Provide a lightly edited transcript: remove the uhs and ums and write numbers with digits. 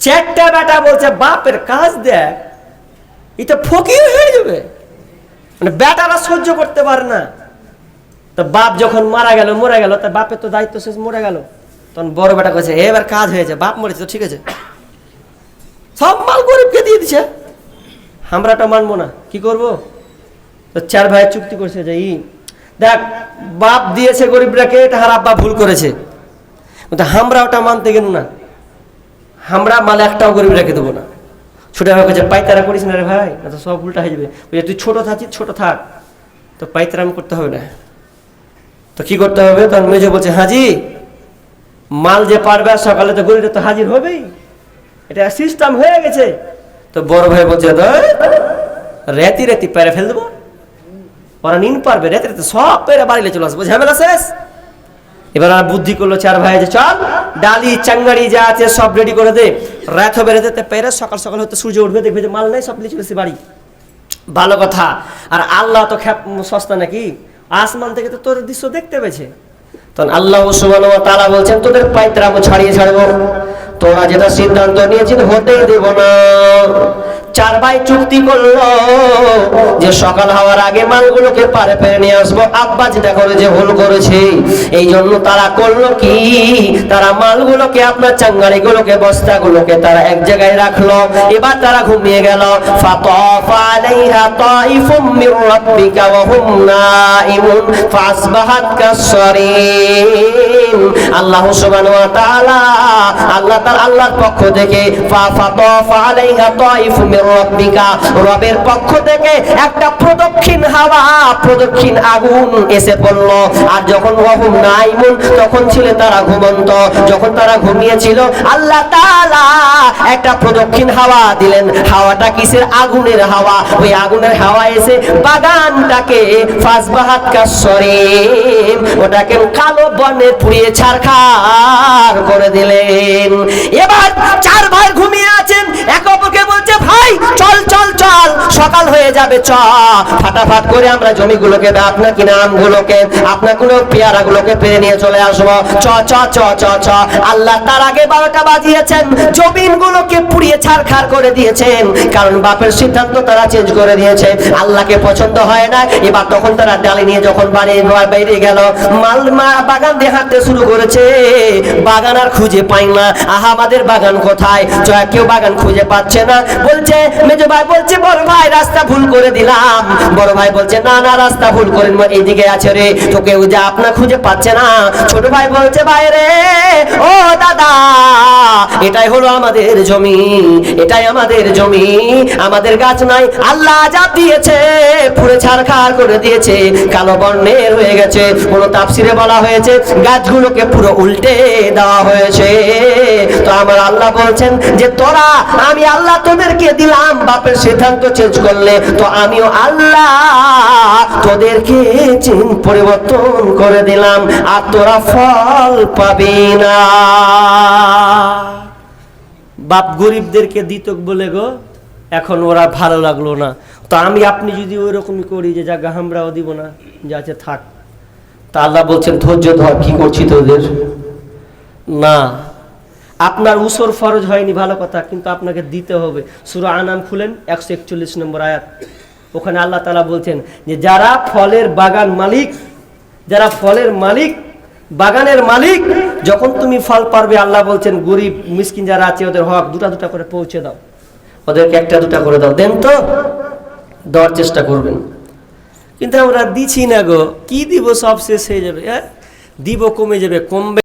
চারটা বেটা বলছে বাপের কাজ দেখ, এটা ফকির হয়ে যাবে, মানে বেটারা সহ্য করতে পারে না। তো বাপ যখন মারা গেল, মরে গেল, তার বাপের তো দায়িত্ব শেষ, মরে গেল। তখন বড় বেটা কয়েছে এবার কাজ হয়েছে, বাপ মরেছে তো ঠিক আছে, সব মাল গরিবকে দিয়ে দিছে, আমরাটা মানবো না, কি করব? তো চার ভাই চুক্তি করছে যে দেখ বাপ দিয়েছে গরিবরাকে, এটা হার আব্বা ভুল করেছে, কিন্তু আমরা ওটা মানতে গেল না, আমরা মাল একটাও গরিবরাকে দেবো না। ছোট ভাই কাছে পাইতারা করিস না রে ভাই, না তো সব উল্টা হয়ে যাবে, তুই ছোট থাকিস ছোট থাক, তো পাইতারাম করতে হবে না। তো কি করতে হবে? তখন মেজো বলছে হাজি মাল যে পারবে সকালে তো গরিবরা তো হাজির হবেই, এটা সিস্টেম হয়ে গেছে। তো বড় ভাই বলছে রেতি রেতি পেরে ফেল দেবো, ওরা নিন পারবে, রেতি রেতি সব পেরে বাড়িলে চলে আসবো, ঝামেলা শেষ। এবার আর বুদ্ধি করলো চার ভাই যে চল ডালি চাঙ্গাড়ি যা আছে সব রেডি করে দে, রাত হবে, রেতে পেরে সকাল সকাল হয়তো সূর্য উঠবে, দেখবে যে মাল নেই, সব নিয়ে চলেছে বাড়ি। ভালো কথা। আর আল্লাহ তো সস্তা নাকি, আসমান থেকে তো তোর দৃশ্য দেখতে পেয়েছে। তখন আল্লাহ সুবহানাহু ওয়া তাআলা বলছেন তোদের পায়ত্রামো ছাড়িয়ে ছাড়বো, তোরা যেটা সিদ্ধান্ত নিয়েছিস হতেই দেব না। চার ভাই চুক্তি করলো যে সকাল হওয়ার আগে মালগুলোকে পারে পেরে নিয়ে আসবো। আব্বা যেটা করেছে ভুল করেছে, এই জন্য তারা করলো কি, তারা মালগুলোকে আপনার চাঙ্গারিগুলোকে বস্তাগুলোকে তারা এক জায়গায় রাখলো। এবার তারা ঘুমিয়ে গেল। ফাতাফা আলাইহা তাইফুম মির রাব্বিকা ওয়া হুম নাইমুন ফাসবাহাত কাসসারিম। আল্লাহ সুবহানাহু ওয়া তাআলা আল্লাহর পক্ষ থেকে ফাতাফা আলাইহা তাইফুম মির রাব্বিকা, রবের পক্ষ থেকে একটা প্রদক্ষিণ হাওয়া, প্রদক্ষিণ আগুন এসে পড়ল। আর যখন ওয়াহুম নাইমুন, তখন ছিল তারা ঘুমন্ত, যখন তারা ঘুমিয়েছিল আল্লাহ তাআলা একটা প্রদক্ষিণ হাওয়া দিলেন। হাওয়াটা কিসের? আগুনের হাওয়া। ওই আগুনের হাওয়া এসে বাগানটাকে ফাসবাহাত কাসসারিম, ওটাকে কালো বনে পুড়িয়ে ছারখার করে দিলেন। এবার চার ভাই ঘুমিয়ে আছেন, একে অপরকে বলছে ভাই চল চল চল, সকাল হয়ে যাবে, চ ফাটাফাট করে আমরা জমিগুলোকে, আপনার কিনা আমগুলোকে, আপনার কোনো পেয়ারাগুলোকে পেরে নিয়ে চলে আসবো, চ চ চ চ চ। আল্লাহ তার আগে 12টা বাজিয়েছেন, জমিনগুলোকে পুড়িয়ে ছারখার করে দিয়েছেন, কারণ বাপের সিদ্ধান্ত তারা চেঞ্জ করে দিয়েছে, আল্লাহকে পছন্দ হয় না। এবার তখন তারা ডালি নিয়ে যখন বাইরে গেল, বাগান দিয়ে হাঁটতে শুরু করেছে, বাগান আর খুঁজে পাই না। আহা আমাদের বাগান কোথায়? কেউ বাগান খুঁজে পাচ্ছে না। বলছে মেজো ভাই বলছে বড় ভাই রাস্তা ভুল করে দিলাম। বড় ভাই বলছে না না রাস্তা ভুল করেন, এইদিকে আছে রে, তো কেউ যা আপনার খুঁজে পাচ্ছে না। ছোট ভাই বলছে ভাই রে, ও দাদা এটাই হলো আমাদের জমি, এটাই আমাদের জমি, আমাদের গাছ নাই, আল্লাহ যা দিয়েছে পুরো ছারখার করে দিয়েছে, কালো বর্ণের হয়ে গেছে। কোন তাফসিরে বলা হয়েছে গাছগুলোকে পুরো উল্টে দেওয়া হয়েছে। তো আমার আল্লাহ বলছেন যে তোরা, আমি আল্লাহ তোদেরকে দিলাম, বাপের সিদ্ধান্ত চেঞ্জ করলে তো আমিও আল্লাহ তোদেরকে পরিবর্তন করে দিলাম, আর তোরা ফল পাবি না। বাপ গরিবদেরকে দিত বলে গো, এখন ওরা ভালো লাগলো না। তো আমি আপনি যদি ওই রকমই করি যে জায়গা আমরাও দিব না, যা আছে থাক, তা আল্লাহ বলছেন ধৈর্য ধর, কি করছি তোদের না, আপনার উসর ফরজ হয়নি ভালো কথা, কিন্তু আপনাকে দিতে হবে। সূরা আনাম খুলেন 141 নম্বর আয়াত, ওখানে আল্লাহ তাআলা বলছেন যে যারা ফলের বাগান মালিক, যারা ফলের মালিক, বাগানের মালিক, যখন তুমি ফল পারবে আল্লাহ বলছেন গরিব মিসকিন যারা আছে ওদের হক দুটা দুটা করে পৌঁছে দাও, ওদেরকে একটা দুটা করে দাও, দেন তো, দেওয়ার চেষ্টা করবেন। কিন্তু আমরা দিচ্ছি না গো, কি দিব, সব শেষ হয়ে যাবে, দিব কমে যাবে, কমবে।